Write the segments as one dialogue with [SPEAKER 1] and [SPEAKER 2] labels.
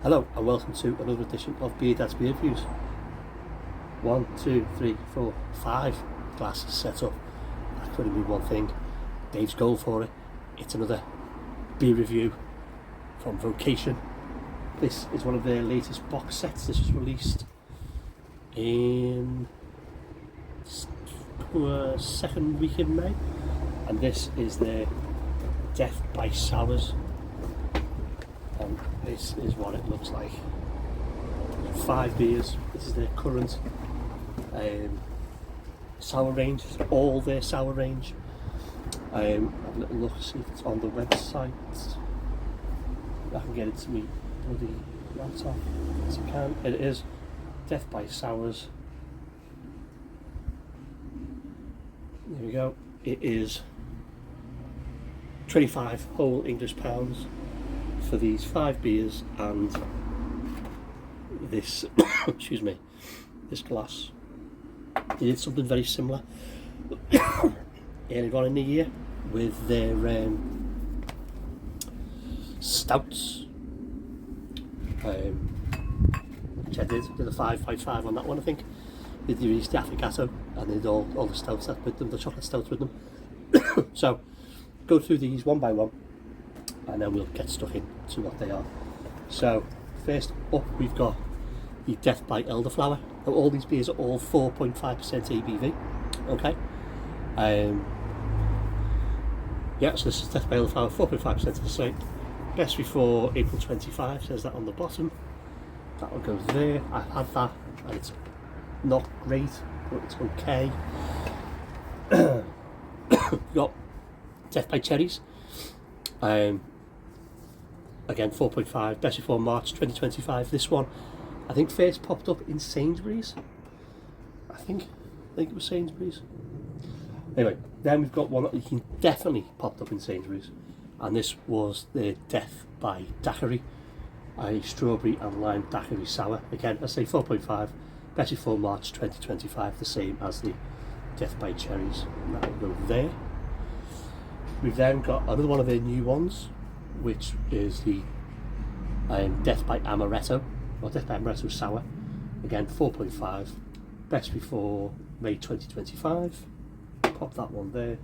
[SPEAKER 1] Hello and welcome to another edition of Beer Dad's Beer Reviews. 1, 2, 3, 4, 5 glasses set up. That could have been one thing. Dave's going for it. It's another beer review from Vocation. This is one of their latest box sets. This was released in second week in May, and this is their Death by Sours. And this is what it looks like. 5 beers. This is their current sour range. It's all their sour range. Have a little look, see if it's on the website. I can get it to me bloody laptop as I can. It is Death by Sours. There we go. It is 25 whole English pounds for these 5 beers and this excuse me, this glass. They did something very similar earlier on in the year with their stouts, which I did a 5.5 on that one. I think they released the affogato and they did all the stouts that with them, the chocolate stouts with them. So go through these one by one and then we'll get stuck into what they are. So first up we've got the Death by Elderflower. Now all these beers are all 4.5% ABV. Okay. Yeah, so this is Death by Elderflower, 4.5% of the same. Best before April 25, says that on the bottom. That will go there. I've had that and it's not great, but it's okay. We've got Death by Cherries. Again 4.5, best before March 2025. This one I think first popped up in Sainsbury's. I think it was Sainsbury's. Anyway, then we've got one that you can definitely popped up in Sainsbury's, and this was the Death by Daiquiri, a strawberry and lime daiquiri sour. Again, I say 4.5, best before March 2025, the same as the Death by Cherries. That will go there. We've then got another one of their new ones, which is the Death by Amaretto, or Death by Amaretto Sour. Again, 4.5, best before May 2025. Pop that one there. And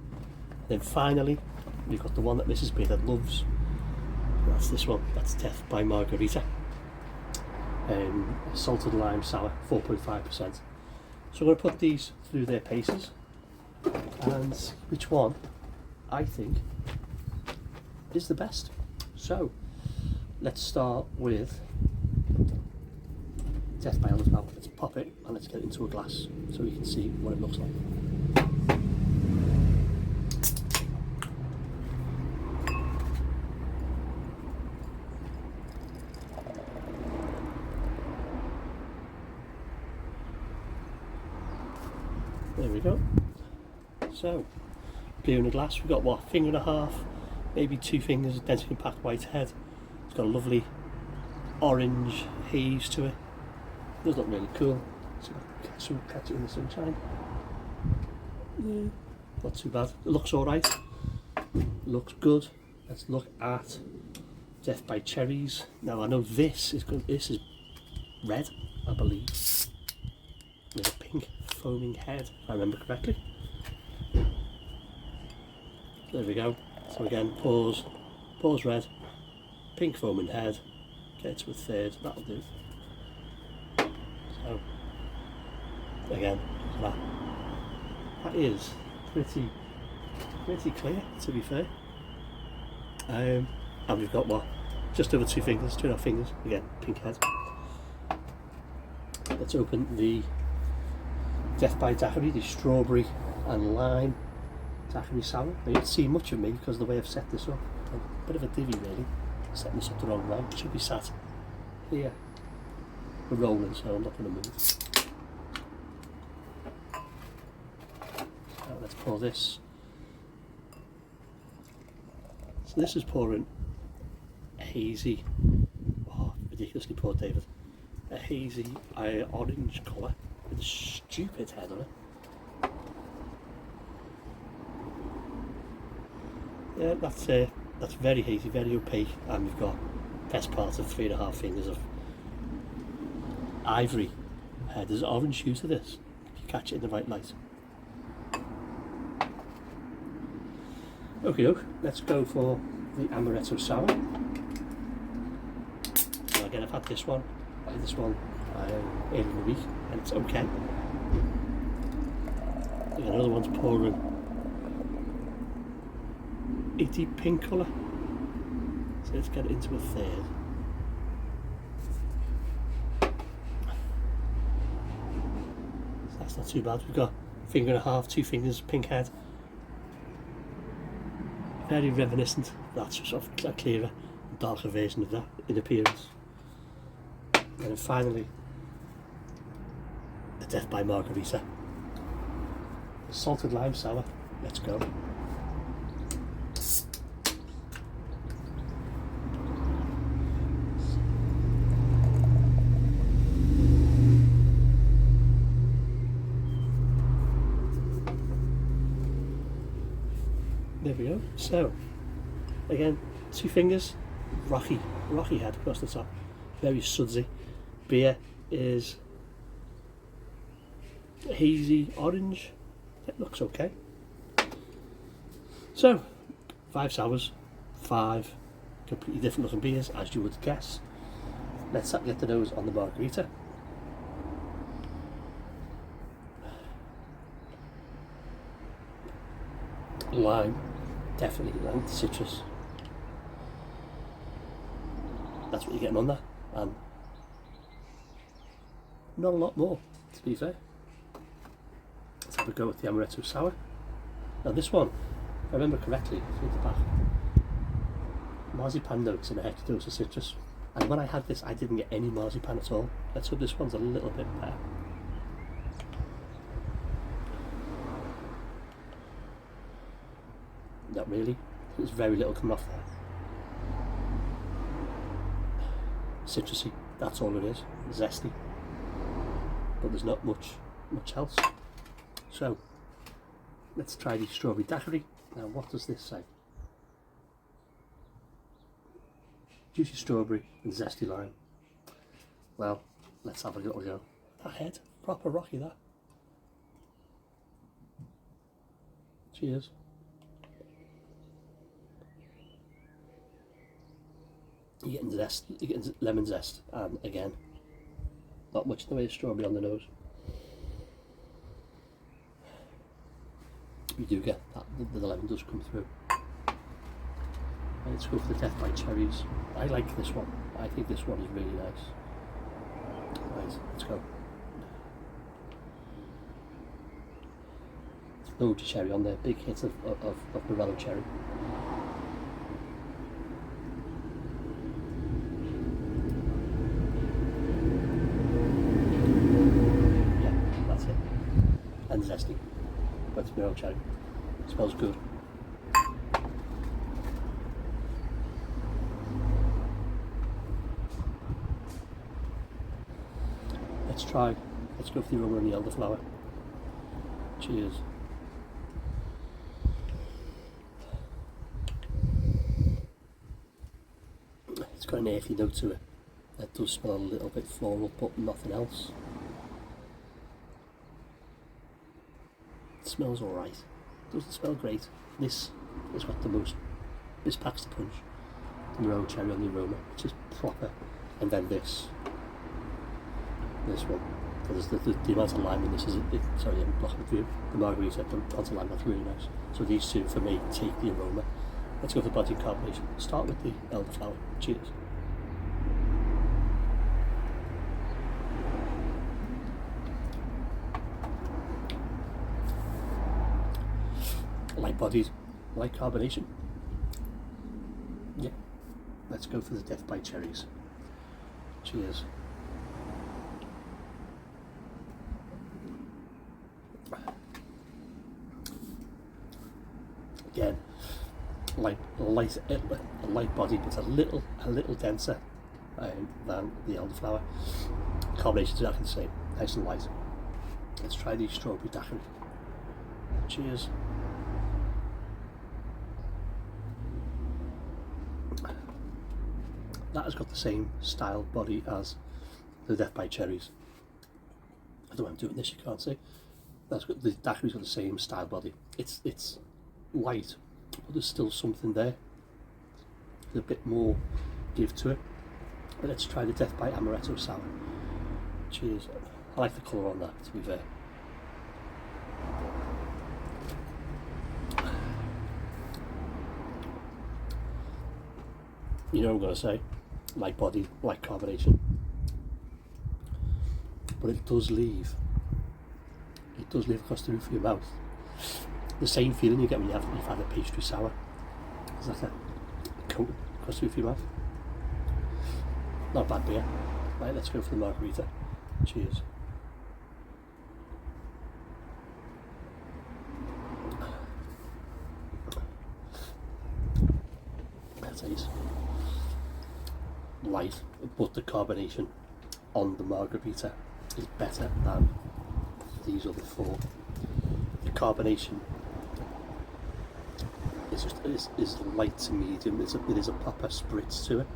[SPEAKER 1] then finally, we've got the one that Mrs. Bearded loves. That's this one. That's Death by Margarita. Salted lime sour, 4.5%. So I'm going to put these through their paces and see which one I think is the best. So let's start with Death by Elderflower. Let's pop it and let's get it into a glass so we can see what it looks like. There we go. So beer in a glass. We've got what, finger and a half, maybe 2 fingers, densely compact white head. It's got a lovely orange haze to it. It does look really cool. So catch it in the sunshine. Yeah, not too bad. It looks alright. Looks good. Let's look at Death by Cherries. Now I know this is good. This is red, I believe, with a pink foaming head, if I remember correctly. There we go. So again, pause red, pink foaming head, get it to a third, that'll do. So, again, that is pretty clear, to be fair. And we've got what, just over 2 fingers, 2.5 fingers, again, pink head. Let's open the Death by Daiquiri, the strawberry and lime daiquiri sour. Now you don't see much of me because of the way I've set this up. A bit of a divvy really, setting this up the wrong way. It should be sat here. We're rolling, so I'm not going to move. So let's pour this. So this is pouring a hazy, oh, ridiculously poor David, a hazy orange colour with a stupid head on it. Yeah, that's very hazy, very opaque, and we've got best part of 3.5 fingers of ivory. There's orange hue to this, if you catch it in the right light. Okay, let's go for the amaretto sour. So again, I've had this one earlier in the week, and it's okay. Again, another one's pouring a deep pink colour. So let's get it into a third. So that's not too bad. We've got a finger and a half, 2 fingers, pink head. Very reminiscent. That's sort of a clearer, darker version of that in appearance. And then finally, the Death by Margarita. The salted lime sour. Let's go. There we go. So, again, 2 fingers, rocky head across the top, very sudsy. Beer is hazy orange. It looks okay. So, 5 sours, 5 completely different looking beers, as you would guess. Let's get the nose on the margarita. Lime, definitely lime, citrus. That's what you're getting on that, and not a lot more, to be fair. Let's have a go with the amaretto sour. Now this one, if I remember correctly, through the back, marzipan notes and a hectodose of citrus. And when I had this, I didn't get any marzipan at all. Let's hope this one's a little bit better. Not really. There's very little coming off there. Citrusy, that's all it is. Zesty. But there's not much else. So, let's try the strawberry daiquiri. Now, what does this say? Juicy strawberry and zesty lime. Well, let's have a little go. That head, proper rocky that. Cheers. You're getting zest, you're getting lemon zest, and again, not much in the way of strawberry on the nose. You do get that, the lemon does come through. Let's go for the Death by Cherries. I like this one. I think this one is really nice. Right, let's go. Loads of cherry on there, big hit of Morello cherry. Yeah, that's it. And zesty. But it's Morello cherry. It smells good. Let's go for the aroma and the elderflower. Cheers. It's got an earthy note to it. It does smell a little bit floral, but nothing else. It smells alright. Doesn't smell great. This is what this packs the punch. The Morello cherry on the aroma, which is proper. And then this one. Because the amount of lime in this is, sorry, I'm blocking the view. The margarita, the amount of lime, that's really nice. So these two, for me, take the aroma. Let's go for the body carbonation. Start with the elderflower. Cheers. Light bodied, light carbonation. Yeah. Let's go for the Death by Cherries. Cheers. Again, a light body, but a little denser than the elderflower. Combination is exactly the same, nice and light. Let's try the strawberry daiquiri. Cheers. That has got the same style body as the Death by Cherries. don't know why I'm doing this, you can't see. That's got, the daiquiri's got the same style body. It's light, but there's still something there. There's a bit more give to it. But let's try the Death by Amaretto Sour. Cheers. I like the colour on that, to be fair. You know what I'm going to say, light body, light carbonation, but it does leave across the roof of your mouth the same feeling you get when you've had a pastry sour. It's like a coat across the roof of your mouth. Not a bad beer. Right, let's go for the margarita. Cheers. That tastes light, but the carbonation on the margarita is better than these other four. The carbonation is light to medium. It is a proper spritz to it.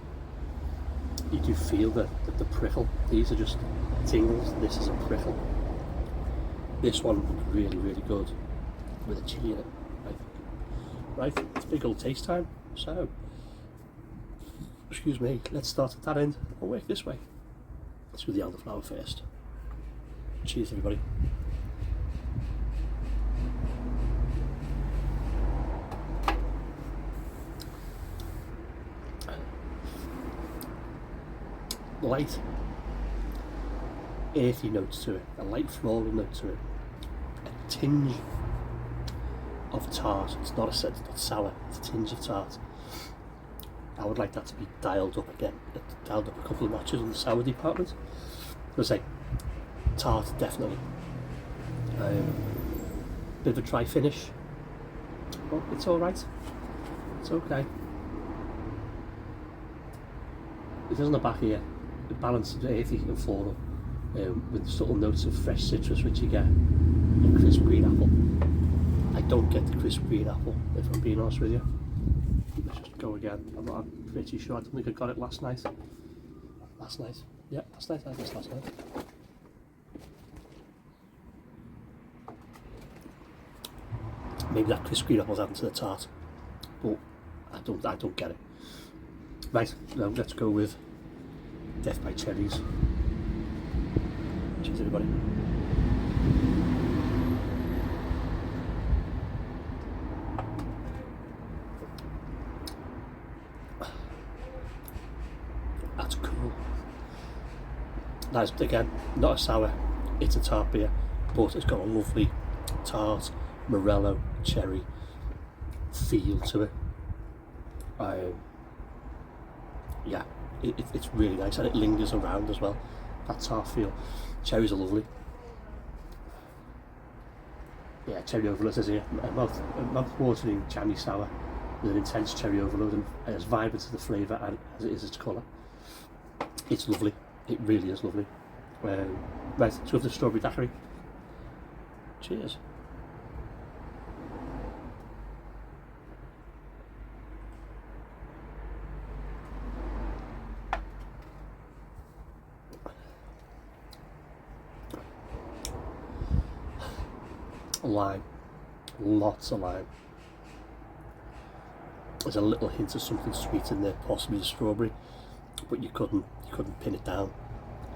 [SPEAKER 1] You do feel the prickle. These are just tingles. This is a prickle. This one really, really good with a chili in it. Right, it's big old taste time. So, excuse me, let's start at that end and work this way. Let's do the elderflower first. Cheers, everybody. Light, earthy notes to it, a light floral note to it, a tinge of tart. It's not sour, it's a tinge of tart. I would like that to be dialed up again, dialed up a couple of notches in the sour department. I'll say tart, definitely. Bit of a dry finish, but it's alright, it's okay. It is on the back here. The balance of earthy and floral with subtle notes of fresh citrus which you get in crisp green apple. I don't get the crisp green apple, if I'm being honest with you. Let's just go again. I'm pretty sure. I don't think I got it last night. Last night? Yeah, last night. I guess last night. Maybe that crisp green apple's adding to the tart, but I don't get it. Right, now let's go with Death by Cherries. Cheers, everybody. That's cool. Nice, again, not a sour, it's a tart beer, but it's got a lovely tart, morello, cherry feel to it. Yeah, it's really nice, and it lingers around as well, that tart feel. Cherries are lovely. Yeah, cherry overload is here. A mouth-watering jammy sour with an intense cherry overload and as vibrant to the flavour and as it is its colour. It's lovely. It really is lovely. Right, so with the strawberry daiquiri. Cheers. Lime, lots of lime. There's a little hint of something sweet in there, possibly the strawberry, but you couldn't pin it down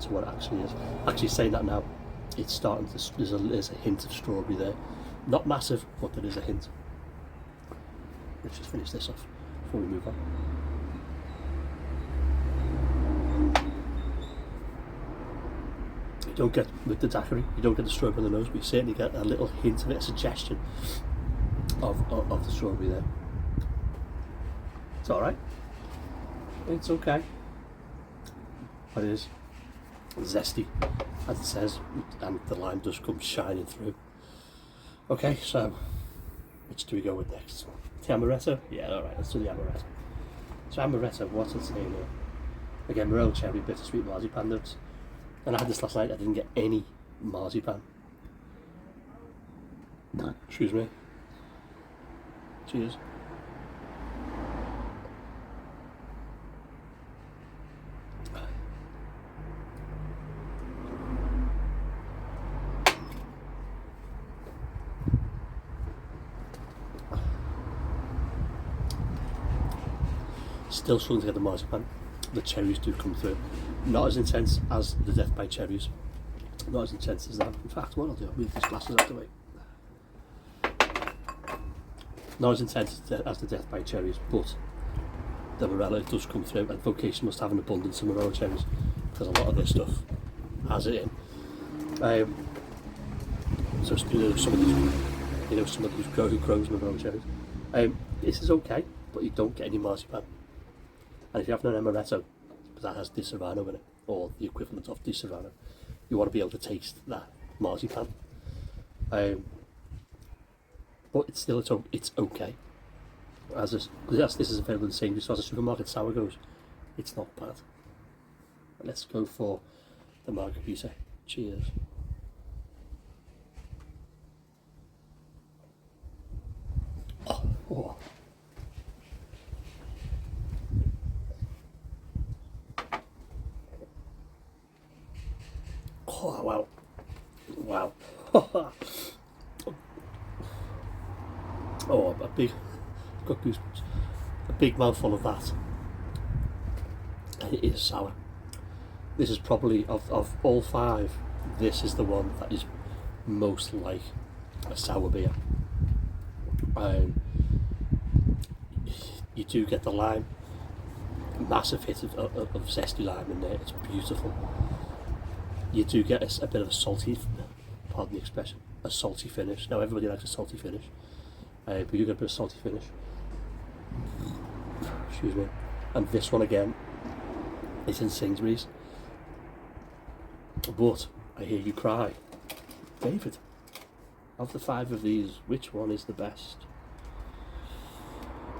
[SPEAKER 1] to what it actually is. Actually, saying that now, it's starting to. There's a hint of strawberry there, not massive, but there is a hint. Let's just finish this off before we move on. You don't get, with the daiquiri, you don't get the strawberry on the nose, but you certainly get a little hint of it, a suggestion of the strawberry there. It's alright. It's okay. But it is zesty, as it says, and the lime does come shining through. Okay, so which do we go with next? The amaretto? Yeah, alright, let's do the amaretto. So amaretto, what's it saying here? Again, morel, cherry, bittersweet marzipan notes. And I had this last night, I didn't get any marzipan. Excuse me. Cheers. Still struggling to get the marzipan. The cherries do come through. Not as intense as the Death by Cherries. Not as intense as that. In fact, what I'll do, I'll move these glasses out of the way. Not as intense as the Death by Cherries, but the Morello does come through, and Vocation must have an abundance of Morello cherries because a lot of this stuff has it in. So somebody who grows Morello cherries. This is okay, but you don't get any marzipan. And if you have an amaretto, because that has Di Serrano in it, or the equivalent of Di Serrano, you want to be able to taste that marzipan. But it's still it's okay. As this is available in Sainsbury's, so as a supermarket sour goes, it's not bad. Let's go for the margarita. Cheers. Oh. Oh, wow. Wow. Oh, got goosebumps. A big mouthful of that. And it is sour. This is probably, of all five, this is the one that is most like a sour beer. You do get the lime, a massive hit of zesty lime in there, it's beautiful. You do get a bit of a salty, pardon the expression, a salty finish. Now everybody likes a salty finish, but you get a bit of salty finish. Excuse me. And this one again is in Sainsbury's. But I hear you cry, David, of the five of these, which one is the best?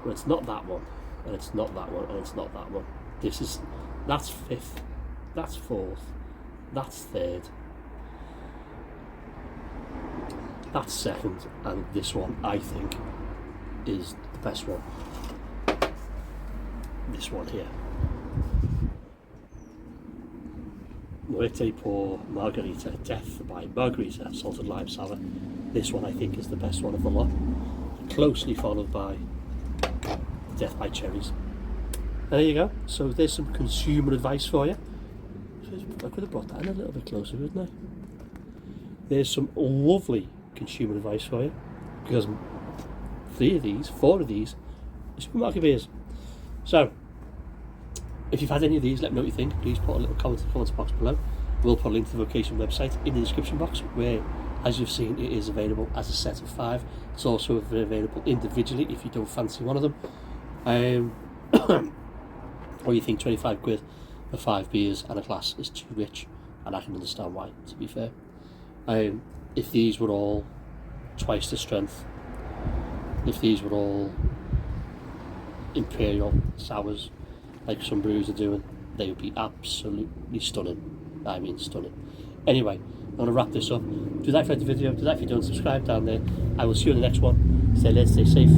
[SPEAKER 1] Well, it's not that one, and it's not that one, and it's not that one. That's fifth, that's fourth, that's third, that's second, and this one, I think, is the best one. This one here. Noite por Margarita, Death by Margarita, Salted Lime Sour. This one I think is the best one of the lot. Closely followed by Death by Cherries. And there you go. So there's some consumer advice for you. I could have brought that in a little bit closer, wouldn't I? There's some lovely consumer advice for you. Because 4 of these are supermarket beers. So, if you've had any of these, let me know what you think. Please put a little comment in the comments box below. We'll put a link to the Vocation website in the description box, where, as you've seen, it is available as a set of 5. It's also available individually if you don't fancy one of them. Or you think 25 quid for 5 beers and a glass is too rich, and I can understand why, to be fair. If these were all twice the strength, if these were all imperial sours, like some brews are doing, they would be absolutely stunning. I mean stunning. Anyway, I'm going to wrap this up. Do that if you like the video, do that if you don't, subscribe down there. I will see you in the next one. Stay late, stay safe.